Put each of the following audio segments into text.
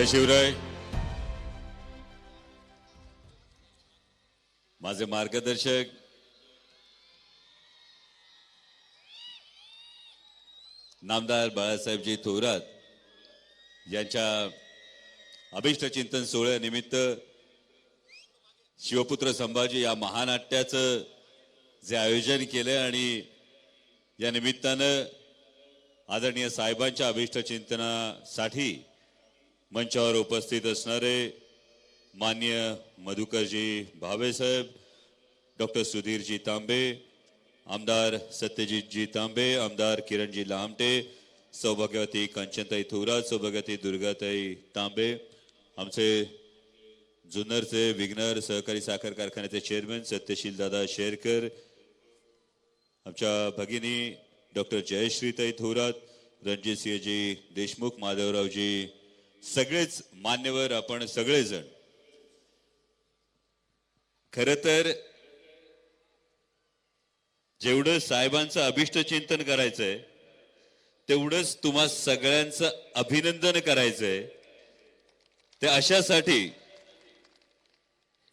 जय शिवराय. माझे मार्गदर्शक नामदार बाळासाहेबजी थोरात यांच्या अभिष्ट चिंतन सोहळ्यानिमित्त शिवपुत्र संभाजी या महानाट्याचं जे आयोजन केले आणि या निमित्तानं आदरणीय साहेबांच्या अभिष्ट चिंतनासाठी मंचावर उपस्थित असणारे मान्य मधुकरजी भावे साहेब, डॉक्टर सुधीरजी तांबे, आमदार सत्यजितजी तांबे, आमदार किरणजी लामटे, सौभाग्यवती कंचनताई थोरात, सौभाग्यवती दुर्गाताई तांबे, आमचे जुन्नरचे विघ्नर सहकारी साखर कारखान्याचे चेअरमन सत्यशील दादा शेरकर, आमच्या भगिनी डॉक्टर जयश्रीताई थोरात, रणजितसिंहजी देशमुख, माधवरावजी, सगळेच मान्यवर, आपण सगळेजण खरं तर जेवढं साहेबांचं अभिष्ट चिंतन करायचंय तेवढंच तुम्हा सगळ्यांचं अभिनंदन करायचंय. ते अशासाठी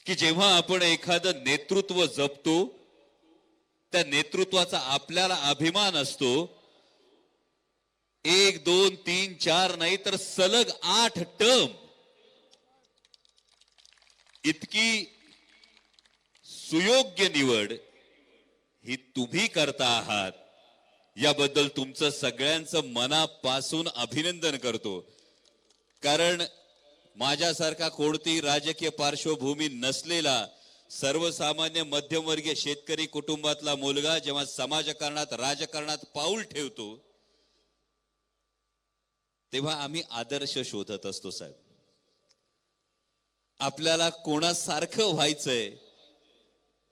की जेव्हा आपण एखादं नेतृत्व जपतो त्या नेतृत्वाचा आपल्याला अभिमान असतो. 1 2 3 4 नाही तर सलग 8 टर्म इतकी सुयोग्य निवड ही तुम्ही करता आहात, याबद्दल तुमचं सगळ्यांचं मनापासून अभिनंदन करतो. कारण माझ्यासारखा कोणती राजकीय पार्श्वभूमी नसलेला सर्वसामान्य मध्यमवर्गीय शेतकरी कुटुंबातला मुलगा जेव्हा समाजकारणात राजकारणात पाऊल ठेवतो तेव्हा आम्ही आदर्श शोधत असतो. साहेब, आपल्याला कोणासारखं व्हायचंय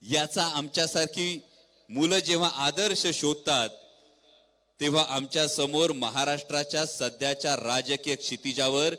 याचा आमच्यासारखी मुलं जेव्हा आदर्श शोधतात तेव्हा आमच्या समोर महाराष्ट्राच्या सध्याच्या राजकीय क्षितिजावर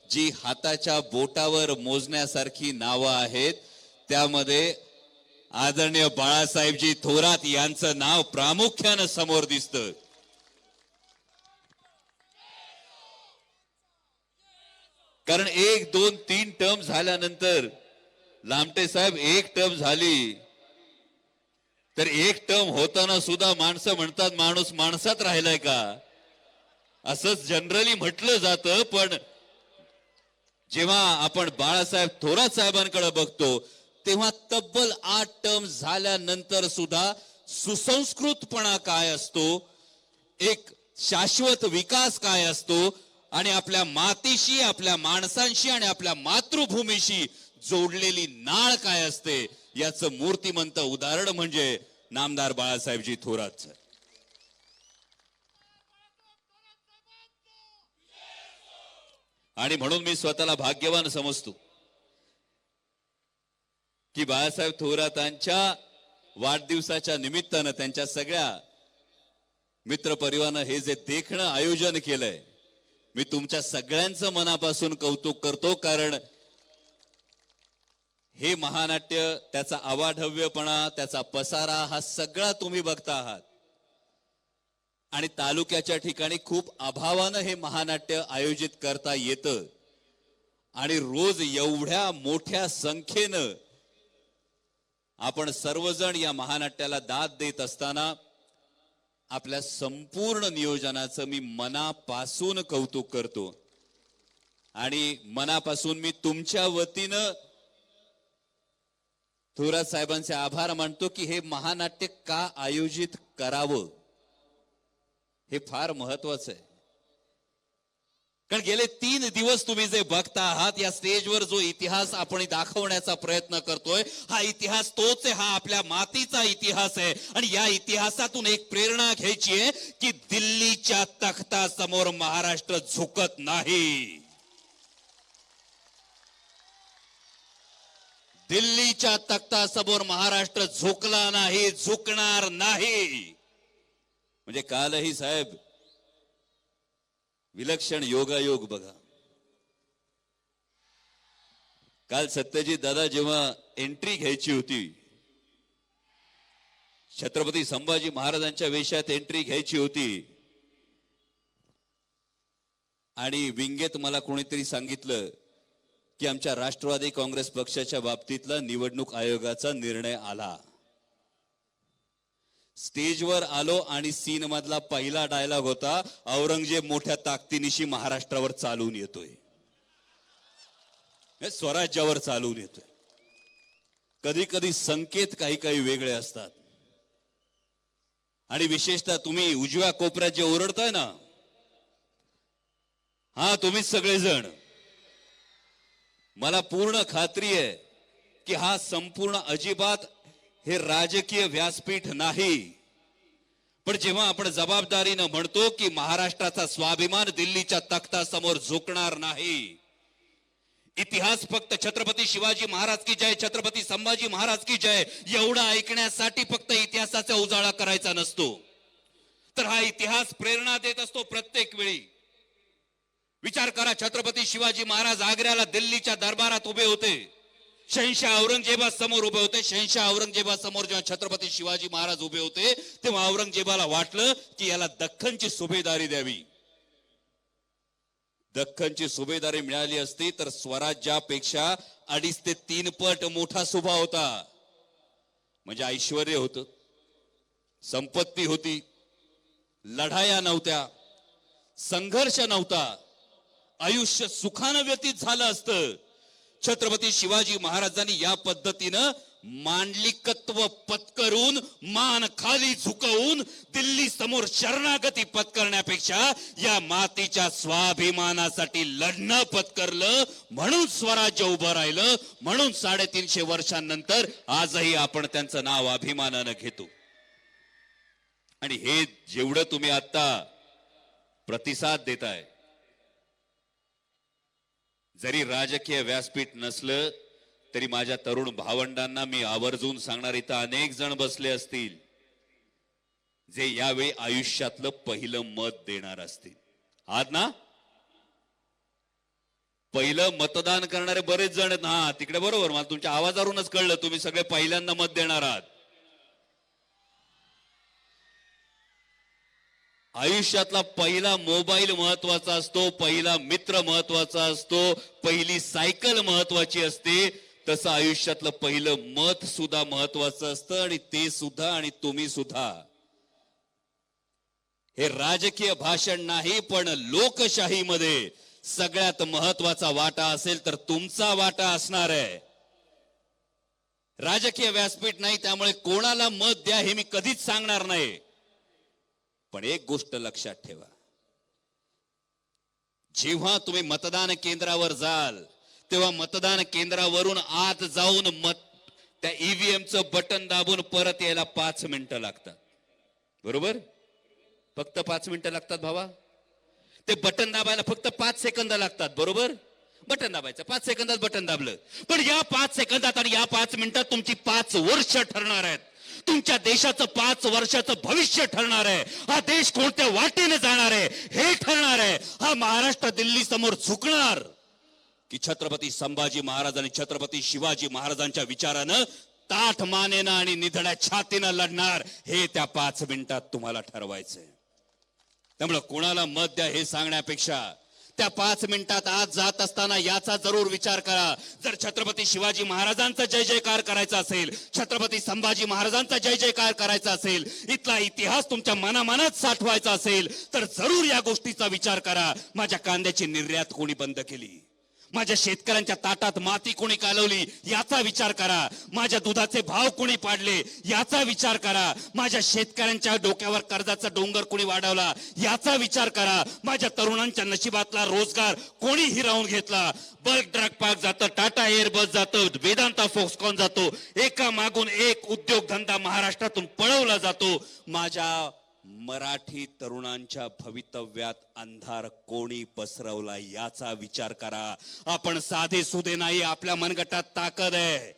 जी हाताच्या बोटावर मोजण्यासारखी नावं आहेत त्यामध्ये आदरणीय बाळासाहेबजी थोरात यांचं नाव प्रामुख्यानं समोर दिसतं. कारण 1 2 3 टर्म झाल्यानंतर लामटे साहेब 1 टर्म झाली तर 1 टर्म होताना सुद्धा माणसं म्हणतात माणूस माणसात राहिलाय का, असंच जनरली म्हटलं जातं. पण जेव्हा आपण बाळासाहेब थोरात साहेबांकडे बघतो तेव्हा तब्बल 8 टर्म झाल्यानंतर सुद्धा सुसंस्कृतपणा काय असतो, एक शाश्वत विकास काय असतो आणि आपल्या मातीशी, आपल्या माणसांशी आणि आपल्या मातृभूमीशी जोडलेली नाळ काय असते याचं मूर्तिमंत उदाहरण म्हणजे नामदार बाळासाहेबजी थोरात. आणि म्हणून मी स्वतःला भाग्यवान समजतो की बाळासाहेब थोरातांच्या वाढदिवसाच्या निमित्तानं त्यांच्या सगळ्या मित्रपरिवारानं हे जे देखणं आयोजन केलंय, मी तुमच्या सगळ्यांचं मनापासून कौतुक करतो. कारण हे महानाट्य, त्याचा अवाढव्यपणा, त्याचा पसारा हा सगळा तुम्ही बघता आहात. आणि तालुक्याच्या ठिकाणी खूप अभावानं हे महानाट्य आयोजित करता येतं आणि रोज एवढ्या मोठ्या संख्येनं आपण सर्वजण या महानाट्याला दाद देत असताना आपल्या संपूर्ण नियोजनाचं मी मनापासून कौतुक करतो. आणि मनापासून मी तुमच्या वतीनं थोरात साहेबांचे आभार मानतो की हे महानाट्य का आयोजित करावं हे फार महत्वाचं आहे. कारण गेले 3 दिवस तुम्ही जे बघता आहात या स्टेजवर जो इतिहास आपण दाखवण्याचा प्रयत्न करतोय हा इतिहास तोच आहे, हा आपल्या मातीचा इतिहास आहे. आणि या इतिहासातून एक प्रेरणा घ्यायची आहे की दिल्लीच्या तख्तासमोर महाराष्ट्र झुकत नाही. दिल्लीच्या तख्तासमोर महाराष्ट्र झुकला नाही, झुकणार नाही. म्हणजे कालही साहेब विलक्षण योगायोग बघा. काल सत्यजित दादा जेव्हा एंट्री घ्यायची होती, छत्रपती संभाजी महाराजांच्या वेशात एंट्री घ्यायची होती, आणि विंगेत मला कोणीतरी सांगितलं की आमच्या राष्ट्रवादी काँग्रेस पक्षाच्या बाबतीतला निवडणूक आयोगाचा निर्णय आला. स्टेजवर आलो आणि सीन मधला पहिला डायलॉग होता, औरंगजेब मोठ्या ताकदीनिशी महाराष्ट्रावर चालून येतोय, स्वराज्यावर चालून येतोय. कधी कधी संकेत काही काही वेगळे असतात. आणि विशेषतः तुम्ही उजव्या कोपऱ्यात जे ओरडताय ना, हा तुम्हीच सगळेजण, मला पूर्ण खात्री आहे की हा संपूर्ण अजिबात हे राजकीय व्यासपीठ नाही. पण जेव्हा आपण जबाबदारीनं म्हणतो की महाराष्ट्राचा स्वाभिमान दिल्लीच्या तख्तासमोर झुकणार नाही, इतिहास फक्त छत्रपती शिवाजी महाराज की जय, छत्रपती संभाजी महाराज की जय एवढं ऐकण्यासाठी फक्त इतिहासाचा उजाळा करायचा नसतो, तर हा इतिहास प्रेरणा देत असतो प्रत्येक वेळी. विचार करा, छत्रपती शिवाजी महाराज आग्र्याला दिल्लीच्या दरबारात उभे होते, शहनशाह औरंगजेबासमोर उभे होते. शहनशाह औरंगजेबासमोर जेव्हा छत्रपती शिवाजी महाराज उभे होते तेव्हा औरंगजेबाला वाटलं की याला दख्खनची सुभेदारी द्यावी. दख्खनची सुभेदारी मिळाली असती तर स्वराज्यापेक्षा 2.5 ते 3 पट मोठा सुभा होता. म्हणजे ऐश्वर्य होतं, संपत्ती होती, लढाया नव्हत्या, संघर्ष नव्हता, आयुष्य सुखानं व्यतीत झालं असतं. छत्रपती शिवाजी महाराजांनी या पद्धतीनं मांडलिकत्व पत्करून, मान खाली झुकवून दिल्ली समोर शरणागती पत्करण्यापेक्षा या मातीच्या स्वाभिमानासाठी लढणं पत्करलं. म्हणून स्वराज्य उभं राहिलं. म्हणून 350 वर्षांनंतर आजही आपण त्यांचं नाव अभिमानानं घेतो. आणि हे जेवढं तुम्ही आता प्रतिसाद देताय, जरी राजकीय व्यासपीठ नसलं तरी माझ्या तरुण भावंडांना मी आवर्जून सांगणार, इथं अनेक जण बसले असतील जे यावेळी आयुष्यातलं पहिलं मत देणार असतील. आहात ना? पहिलं मतदान करणारे बरेच जण आहेत ना तिकडे, बरोबर? मला तुमच्या आवाजावरूनच कळलं तुम्ही सगळे पहिल्यांदा मत देणार आहात. आयुष्यातला पहिला मोबाईल महत्वाचा असतो, पहिला मित्र महत्वाचा असतो, पहिली सायकल महत्वाची असते. तसं आयुष्यातलं पहिलं मत सुद्धा महत्वाचं असतं. आणि ते सुद्धा, आणि तुम्ही सुद्धा. हे राजकीय भाषण नाही, पण लोकशाहीमध्ये सगळ्यात महत्वाचा वाटा असेल तर तुमचा वाटा असणार आहे. राजकीय व्यासपीठ नाही, त्यामुळे कोणाला मत द्या हे मी कधीच सांगणार नाही. पण एक गोष्ट लक्षात ठेवा, जेव्हा तुम्ही मतदान केंद्रावर जाल तेव्हा मतदान केंद्रावरून आत जाऊन त्या ईव्हीएमचं बटन दाबून परत यायला 5 मिनिटं लागतात, बरोबर? फक्त 5 मिनिटं लागतात भावा. ते बटन दाबायला फक्त 5 सेकंद लागतात, बरोबर? बटन दाबायचं, 5 सेकंदात बटन दाबलं. पण या 5 सेकंदात आणि या 5 मिनिटात तुमची 5 वर्ष ठरणार आहेत. तुमच्या देशाचं 5 वर्षाचं भविष्य ठरणार आहे. हा देश कोणत्या वाटेने जाणार आहे हे ठरणार आहे. हा महाराष्ट्र दिल्ली समोर झुकणार की छत्रपती संभाजी महाराज आणि छत्रपती शिवाजी महाराजांच्या विचारानं ताठ मानेनं आणि निधड्या छातीनं लढणार, हे त्या 5 मिनिटात तुम्हाला ठरवायचंय. त्यामुळे कोणाला मत द्या हे सांगण्यापेक्षा त्या 5 मिनिटात आज जात असताना याचा जरूर विचार करा. जर छत्रपती शिवाजी महाराजांचा जय जयकार करायचा असेल, छत्रपती संभाजी महाराजांचा जय जयकार करायचा असेल, इथला इतिहास तुमच्या मनामनात साठवायचा असेल तर जरूर या गोष्टीचा विचार करा. माझ्या कांद्याची निर्यात कोणी बंद केली? माझ्या शेतकऱ्यांच्या ताटात माती कोणी कालवली याचा विचार करा. माझ्या दुधाचे भाव कोणी पाडले याचा विचार करा. माझ्या शेतकऱ्यांच्या डोक्यावर कर्जाचा डोंगर कोणी वाढवला याचा विचार करा. माझ्या तरुणांच्या नशिबातला रोजगार कोणी हिरावून घेतला? बल्क ड्रग पार्क जातं, टाटा एअरबस जातं, वेदांता फोक्सकॉन जातो, एका मागून एक उद्योगधंदा महाराष्ट्रातून पळवला जातो. माझ्या मराठी तरुणांच्या भवितव्यात अंधार कोणी पसरवला याचा विचार करा. आपण साधे सुधे नाही, आपल्या मनगटात ताकद आहे.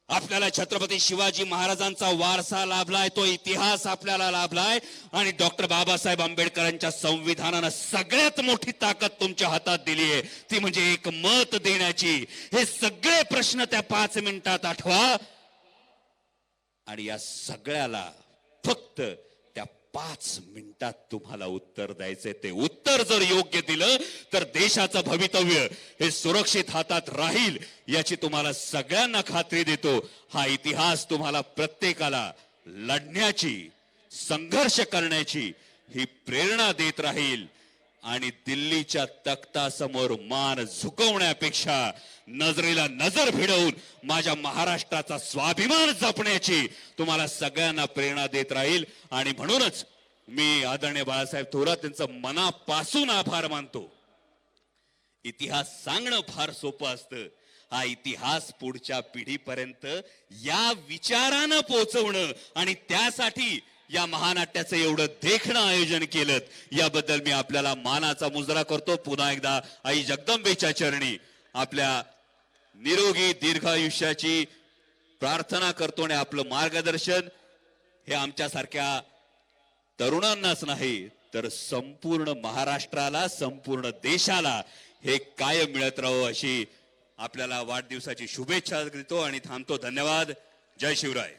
आपल्याला छत्रपती शिवाजी महाराजांचा वारसा लाभलाय, तो इतिहास आपल्याला लाभलाय. आणि डॉक्टर बाबासाहेब आंबेडकरांच्या संविधानानं सगळ्यात मोठी ताकद तुमच्या हातात दिली आहे, ती म्हणजे एक मत देण्याची. हे सगळे प्रश्न त्या 5 मिनिटात आठवा आणि या सगळ्याला फक्त त्या 5 मिनिटात तुम्हाला उत्तर द्यायचे. ते उत्तर जर योग्य दिलं तर देशाचं भवितव्य हे सुरक्षित हातात राहील याची तुम्हाला सगळ्यांना खात्री देतो. हा इतिहास तुम्हाला प्रत्येकाला लढण्याची, संघर्ष करण्याची ही प्रेरणा देत राहील. आणि दिल्लीच्या तख्तासमोर मान झुकवण्यापेक्षा नजरेला नजर भिडवून माझ्या महाराष्ट्राचा स्वाभिमान जपण्याची तुम्हाला सगळ्यांना प्रेरणा देत राहील. आणि म्हणूनच मी आदरणीय बाळासाहेब थोरात यांचं मनापासून आभार मानतो. इतिहास सांगणं फार सोपं असतं, हा इतिहास पुढच्या पिढीपर्यंत या विचारानं पोहोचवणं आणि त्यासाठी या महानाट्याचं एवढं देखणं आयोजन केलं याबद्दल मी आपल्याला मानाचा मुजरा करतो. पुन्हा एकदा आई जगदंबेच्या चरणी आपल्या निरोगी दीर्घायुष्याची प्रार्थना करतो. आणि आपलं मार्गदर्शन हे आमच्यासारख्या तरुणांनाच नाही तर संपूर्ण महाराष्ट्राला, संपूर्ण देशाला हे कायम मिळत राहो अशी आपल्याला वाढदिवसाची शुभेच्छा देतो आणि थांबतो. धन्यवाद. जय शिवराय.